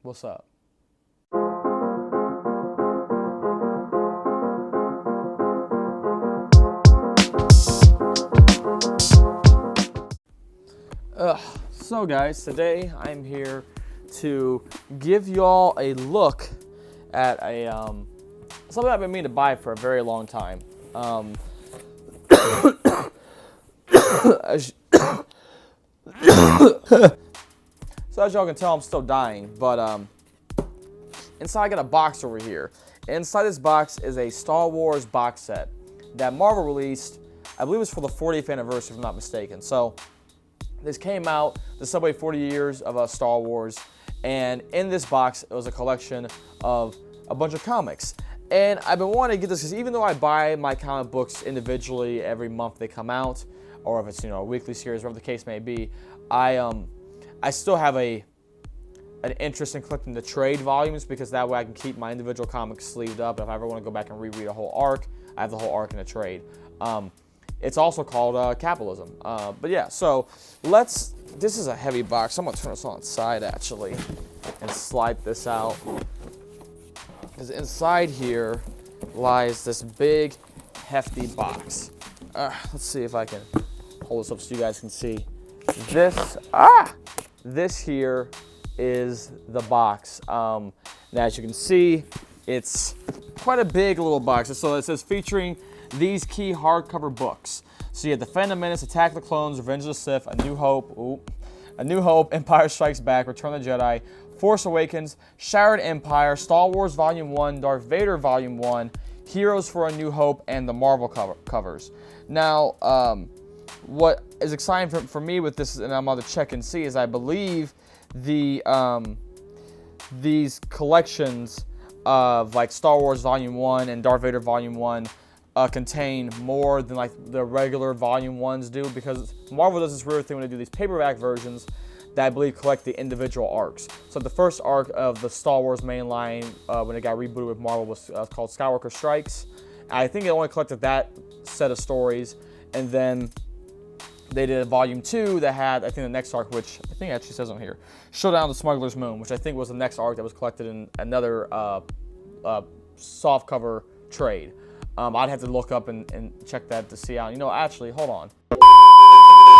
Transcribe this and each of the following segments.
What's up? So guys, today I'm here to give y'all a look at a something I've been meaning to buy for a very long time. So as y'all can tell, I'm still dying, but inside I got a box over here. Inside this box is a Star Wars box set that Marvel released. I believe it was for the 40th anniversary, if I'm not mistaken. So this came out to celebrate 40 years of Star Wars, and in this box it was a collection of a bunch of comics. And I've been wanting to get this because even though I buy my comic books individually every month they come out, or if it's a weekly series, whatever the case may be, I still have an interest in collecting the trade volumes because that way I can keep my individual comics sleeved up. If I ever want to go back and reread a whole arc, I have the whole arc in a trade. It's also called capitalism. But yeah, so this is a heavy box. I'm going to turn this on its side actually and slide this out. Because inside here lies this big, hefty box. Let's see if I can hold this up so you guys can see. This here is the box. Now as you can see, it's quite a big little box. So it says featuring these key hardcover books. So you have Defend the Menace, Attack the Clones, Revenge of the Sith, A New Hope, Empire Strikes Back, Return of the Jedi, Force Awakens, Shattered Empire, Star Wars Volume 1, Darth Vader Volume 1, Heroes for a New Hope, and the Marvel covers. Now, what is exciting for me with this, and I'm about to check and see, is I believe these collections of like Star Wars Volume 1 and Darth Vader Volume 1 contain more than like the regular Volume 1s do, because Marvel does this weird thing when they do these paperback versions that I believe collect the individual arcs. So the first arc of the Star Wars mainline when it got rebooted with Marvel was called Skywalker Strikes. I think it only collected that set of stories, and then they did a Volume 2 that had, I think, the next arc, which I think actually says on here, Showdown of the Smuggler's Moon, which I think was the next arc that was collected in another softcover trade. I'd have to look up and check that to see out. Actually, hold on.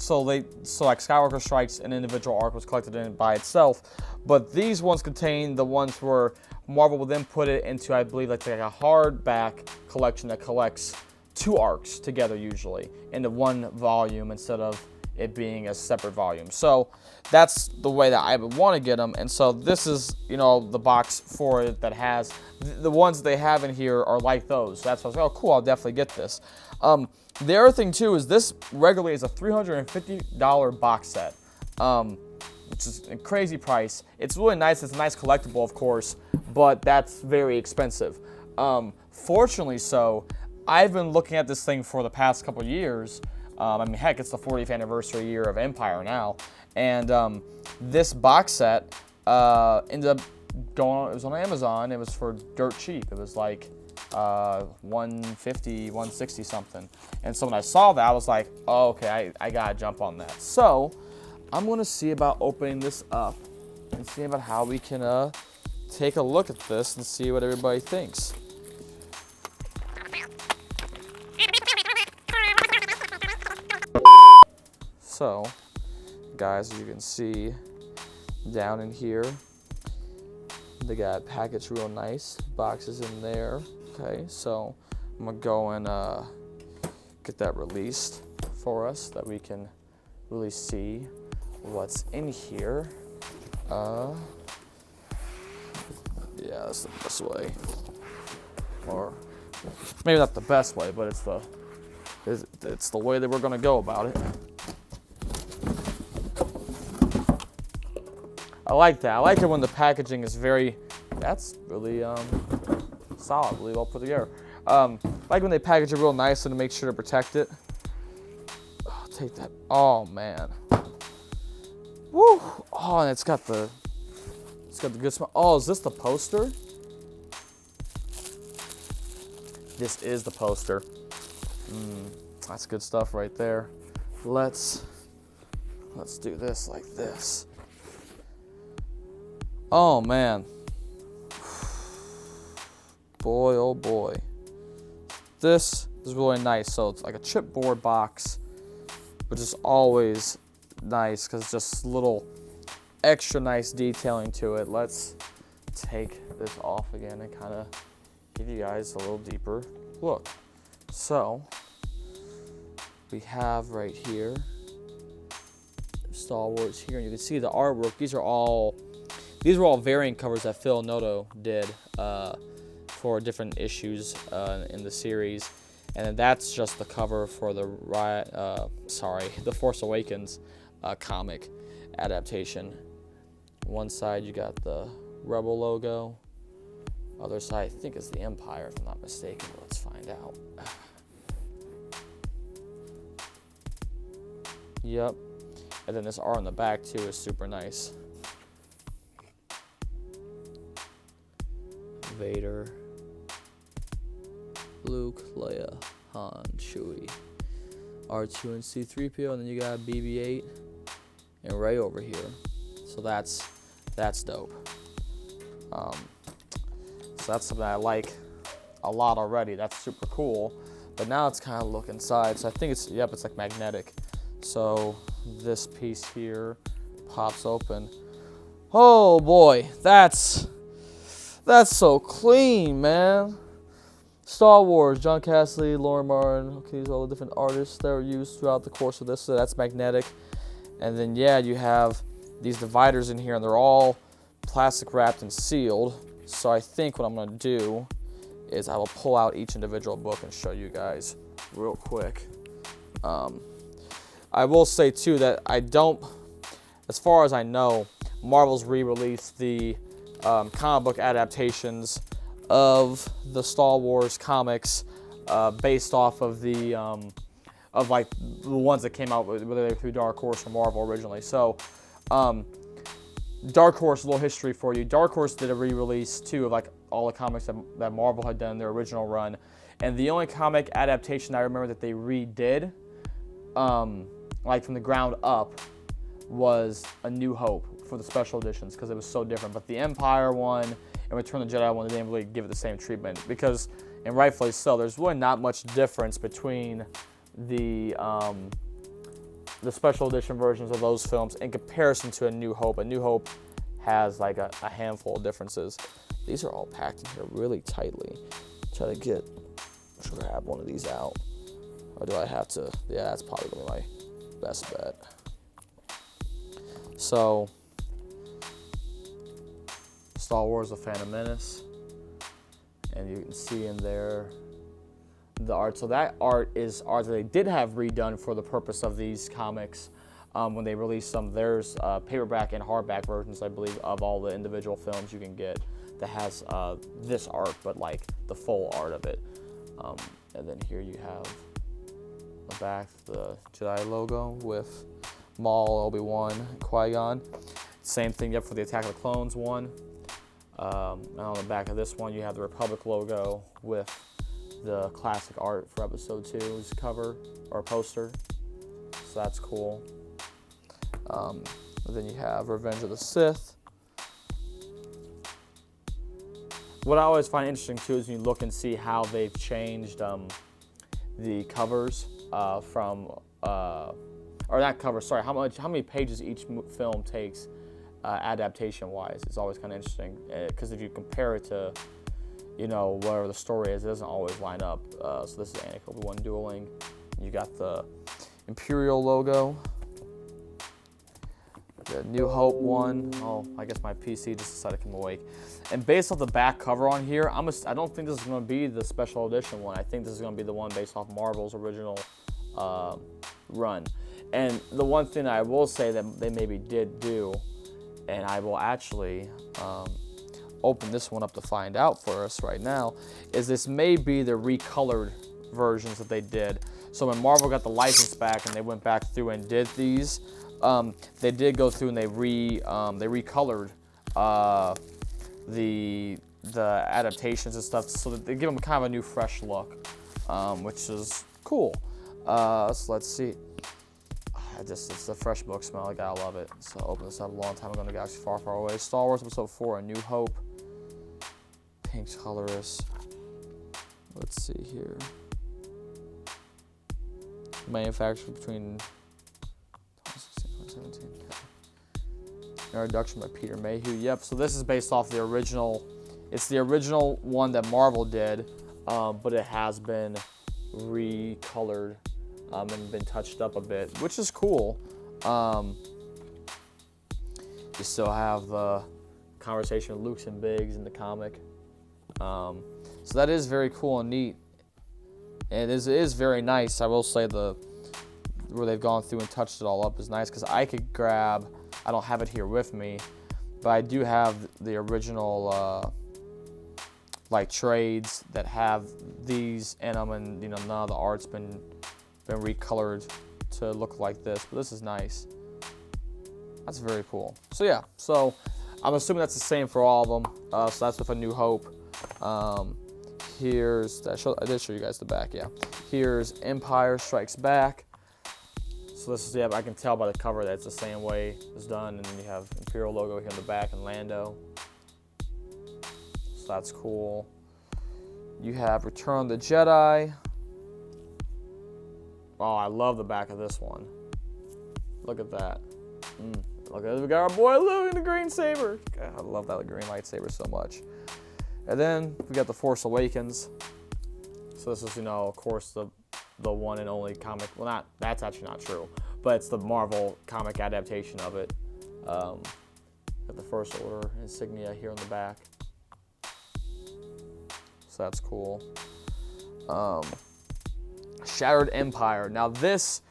So like Skywalker Strikes, an individual arc was collected in by itself, but these ones contain the ones where Marvel will then put it into, I believe, like a hardback collection that collects 2 arcs together usually into one volume instead of it being a separate volume. So that's the way that I would want to get them. And so this is, the box for it that has the ones they have in here are like those. So that's why I was like, oh cool, I'll definitely get this. The other thing too is this regularly is a $350 box set, which is a crazy price. It's really nice. It's a nice collectible, of course, but that's very expensive. Fortunately so, I've been looking at this thing for the past couple years. Heck, it's the 40th anniversary year of Empire now. And this box set ended up it was on Amazon. It was for dirt cheap. It was like $150, $160 something. And so when I saw that, I was like, oh, okay, I gotta jump on that. So I'm gonna see about opening this up and see about how we can take a look at this and see what everybody thinks. So, guys, as you can see down in here, they got packaged real nice, boxes in there. Okay, so I'm gonna go and get that released for us that we can really see what's in here. Yeah, that's the best way, or maybe not the best way, but it's the way that we're gonna go about it. I like that. I like it when the packaging is that's really solid, really well put together. I like when they package it real nice and to make sure to protect it. Oh, take that. Oh man. Woo. Oh, and it's got the good smell. Oh, is this the poster? This is the poster. That's good stuff right there. Let's do this like this. Oh man, boy, oh boy, this is really nice. So it's like a chipboard box, which is always nice because it's just little extra nice detailing to it. Let's take this off again and kind of give you guys a little deeper look. So we have right here Star Wars here, and you can see the artwork. These were all variant covers that Phil Noto did for different issues in the series, and then that's just the cover for the Force Awakens comic adaptation. One side you got the Rebel logo, other side I think is the Empire if I'm not mistaken. Let's find out. Yep. And then this art on the back too is super nice. Vader, Luke, Leia, Han, Chewie, R2 and C-3PO, and then you got BB-8 and Rey over here. So that's dope. So that's something I like a lot already. That's super cool. But now it's kind of look inside. So I think it's like magnetic. So this piece here pops open. Oh boy, that's so clean, man. Star Wars, John Cassidy, Lauren Martin. Okay, these are all the different artists that were used throughout the course of this. So that's magnetic. And then yeah, you have these dividers in here, and they're all plastic wrapped and sealed. So I think what I'm gonna do is I will pull out each individual book and show you guys real quick. I will say too that as far as I know, Marvel's re-released the comic book adaptations of the Star Wars comics based off of the like the ones that came out, whether they were through Dark Horse or Marvel originally. So Dark Horse, a little history for you. Dark Horse did a re-release too of like all the comics that Marvel had done in their original run, and the only comic adaptation I remember that they redid, like from the ground up, was A New Hope for the special editions because it was so different. But the Empire one and Return of the Jedi one, they didn't really give it the same treatment because, and rightfully so, there's really not much difference between the special edition versions of those films in comparison to A New Hope. A New Hope has like a handful of differences. These are all packed in here really tightly. Try to grab one of these out. Or do I have to? Yeah, that's probably gonna be my best bet. So, Star Wars: The Phantom Menace, and you can see in there the art. So that art is art that they did have redone for the purpose of these comics when they released them. There's paperback and hardback versions, I believe, of all the individual films you can get that has this art, but like the full art of it. And then here you have the back, the Jedi logo with Maul, Obi-Wan, Qui-Gon. Same thing you have for the Attack of the Clones one. And on the back of this one, you have the Republic logo with the classic art for Episode 2's cover or poster. So that's cool. Then you have Revenge of the Sith. What I always find interesting too is when you look and see how they've changed the covers from or not covers. Sorry, how many pages each film takes adaptation-wise. It's always kind of interesting because if you compare it to, you know, whatever the story is, it doesn't always line up. So this is Anakin Obi-Wan dueling. You got the Imperial logo. The New Hope one. Oh, I guess my PC just decided to come awake. And based off the back cover on here, I don't think this is going to be the special edition one. I think this is going to be the one based off Marvel's original run. And the one thing I will say that they maybe did do, and I will actually open this one up to find out for us right now, is this may be the recolored versions that they did. So when Marvel got the license back and they went back through and did these, they did go through and they recolored the adaptations and stuff, so that they give them kind of a new fresh look, which is cool. So let's see. it's the fresh book smell. I gotta love it. So I opened this up a long time ago in a galaxy far, far away. Star Wars Episode 4: A New Hope. Pink colorist. Let's see here. Manufactured between 2016 and 2017. Okay. Introduction by Peter Mayhew. Yep. So this is based off the original. It's the original one that Marvel did, but it has been recolored and been touched up a bit, which is cool. You still have the conversation with Luke and Biggs in the comic. So that is very cool and neat. And it is very nice. I will say where they've gone through and touched it all up is nice, because I could grab, I don't have it here with me, but I do have the original like trades that have these in them, and you know, none of the art's been recolored to look like this, but this is nice. That's very cool. So yeah, so I'm assuming that's the same for all of them. So that's with A New Hope. Here's, I did show you guys the back, yeah. Here's Empire Strikes Back. So this is, yeah, I can tell by the cover that it's the same way it's done, and then you have Imperial logo here in the back and Lando. So that's cool. You have Return of the Jedi. Oh, I love the back of this one. Look at that. Look at it. We got our boy Luke in the green saber. God, I love that green lightsaber so much. And then we got The Force Awakens. So this is, you know, of course, the one and only comic. Well, that's actually not true, but it's the Marvel comic adaptation of it. Got the First Order insignia here on the back. So that's cool. Shattered Empire. Now this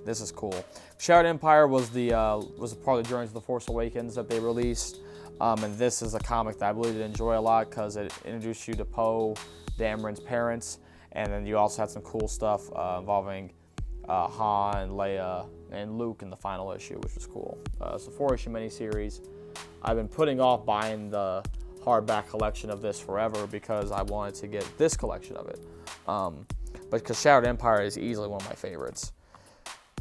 is cool. Shattered Empire was a part of the Journey to the Force Awakens that they released. And this is a comic that I really did enjoy a lot, because it introduced you to Poe Dameron's parents, and then you also had some cool stuff involving Han, Leia, and Luke in the final issue, which was cool. It's a 4-issue miniseries. I've been putting off buying the hardback collection of this forever because I wanted to get this collection of it. But because Shattered Empire is easily one of my favorites.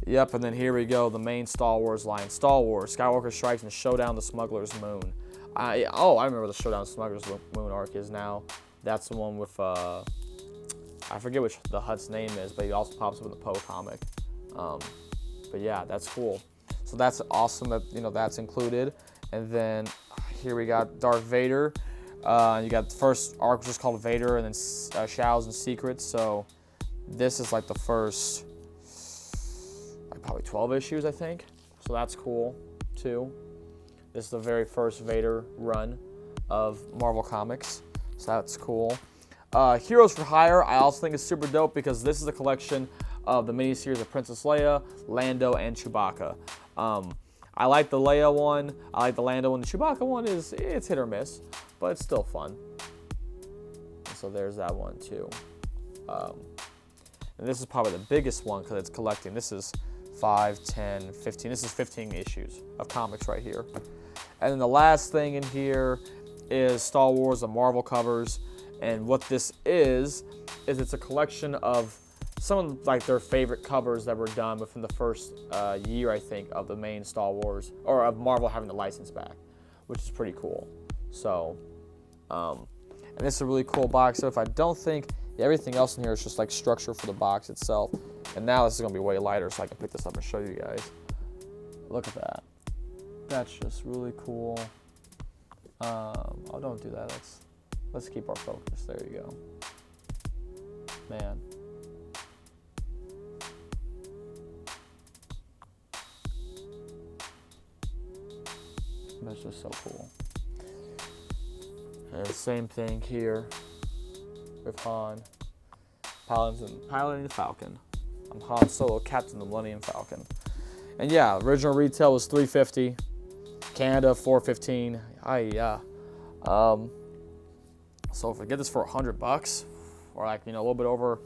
Yep, and then here we go, the main Star Wars line. Star Wars, Skywalker Strikes and Showdown the Smuggler's Moon. I remember the Showdown the Smuggler's Moon arc is now. That's the one with, I forget which the Hutt's name is, but he also pops up in the Poe comic. But yeah, that's cool. So that's awesome that, you know, that's included. And then here we got Darth Vader. You got the first arc, which is called Vader, and then Shadows and Secrets. So this is like the first, like probably 12 issues, I think. So that's cool too. This is the very first Vader run of Marvel Comics. So that's cool. Heroes for Hire, I also think is super dope, because this is a collection of the miniseries of Princess Leia, Lando, and Chewbacca. I like the Leia one, I like the Lando one. The Chewbacca one it's hit or miss, but it's still fun. So there's that one too. And this is probably the biggest one because it's collecting. This is 5, 10, 15. This is 15 issues of comics right here. And then the last thing in here is Star Wars, the Marvel covers. And what this is it's a collection of some of like their favorite covers that were done within the first year, I think, of the main Star Wars, or of Marvel having the license back, which is pretty cool. So, and this is a really cool box. So if I don't think, everything else in here is just like structure for the box itself. And now this is gonna be way lighter, so I can pick this up and show you guys. Look at that. That's just really cool. Oh, don't do that. Let's keep our focus. There you go. Man. That's just so cool. And the same thing here with Han, piloting the Falcon. I'm Han Solo, Captain of the Millennium Falcon. And yeah, original retail was $350. Canada $415. So if I get this for $100, or like, you know, a little bit over,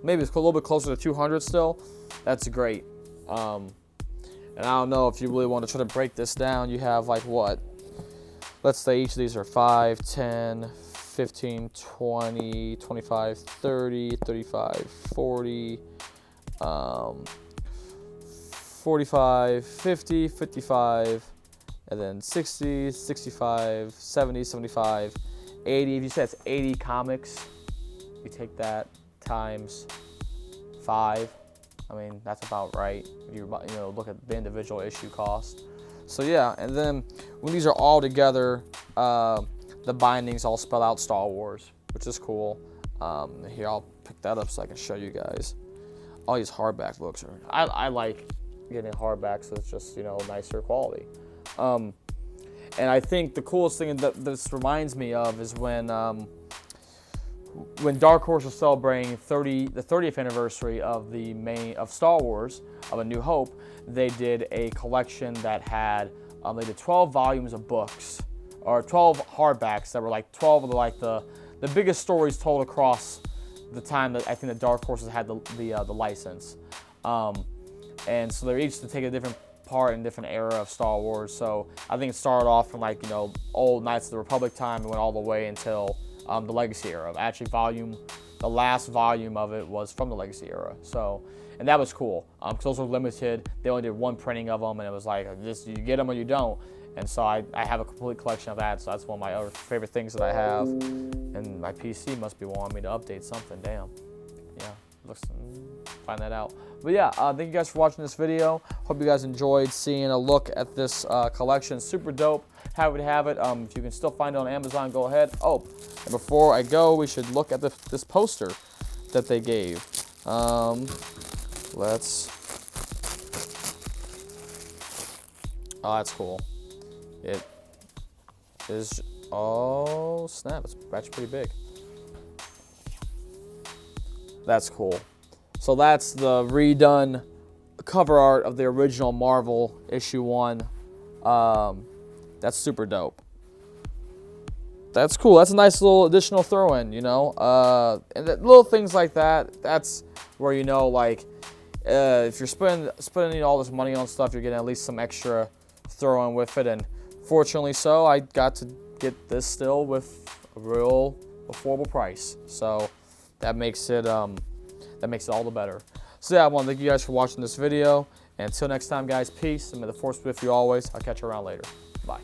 maybe it's a little bit closer to 200 still, that's great. And I don't know if you really want to try to break this down. You have like what? Let's say each of these are 5, 10, 15, 20, 25, 30, 35, 40, 45, 50, 55, and then 60, 65, 70, 75, 80. If you say it's 80 comics, you take that times 5. I mean, that's about right. If you look at the individual issue cost. So yeah, and then when these are all together, the bindings all spell out Star Wars, which is cool. Here, I'll pick that up so I can show you guys. All these hardback books are. I like getting hardbacks, so it's just nicer quality. And I think the coolest thing that this reminds me of is when Dark Horse was celebrating the 30th anniversary of of Star Wars, of A New Hope. They did a collection that had they did 12 volumes of books, or 12 hardbacks that were like 12 of the biggest stories told across the time that I think the Dark Horses had the license. And so they're each to take a different part in a different era of Star Wars. So I think it started off from old Knights of the Republic time and went all the way until the Legacy era. Actually, the last volume of it was from the Legacy era. So, and that was cool because those were limited. They only did one printing of them, and it was like, you get them or you don't. And so I have a complete collection of that. So that's one of my other favorite things that I have. And my PC must be wanting me to update something. Damn. Yeah, find that out. But yeah, thank you guys for watching this video. Hope you guys enjoyed seeing a look at this collection. Super dope. Happy to have it. If you can still find it on Amazon, go ahead. Oh, and before I go, we should look at this poster that they gave. Oh, that's cool. It is. Oh snap! It's actually pretty big. That's cool. So that's the redone cover art of the original Marvel issue 1. That's super dope. That's cool. That's a nice little additional throw-in, and little things like that. That's where if you're spending all this money on stuff, you're getting at least some extra throw-in with it. And fortunately, so I got to get this still with a real affordable price. So that makes it all the better. So yeah, I want to thank you guys for watching this video. And until next time, guys, peace. And may the force be with you always. I'll catch you around later. Bye.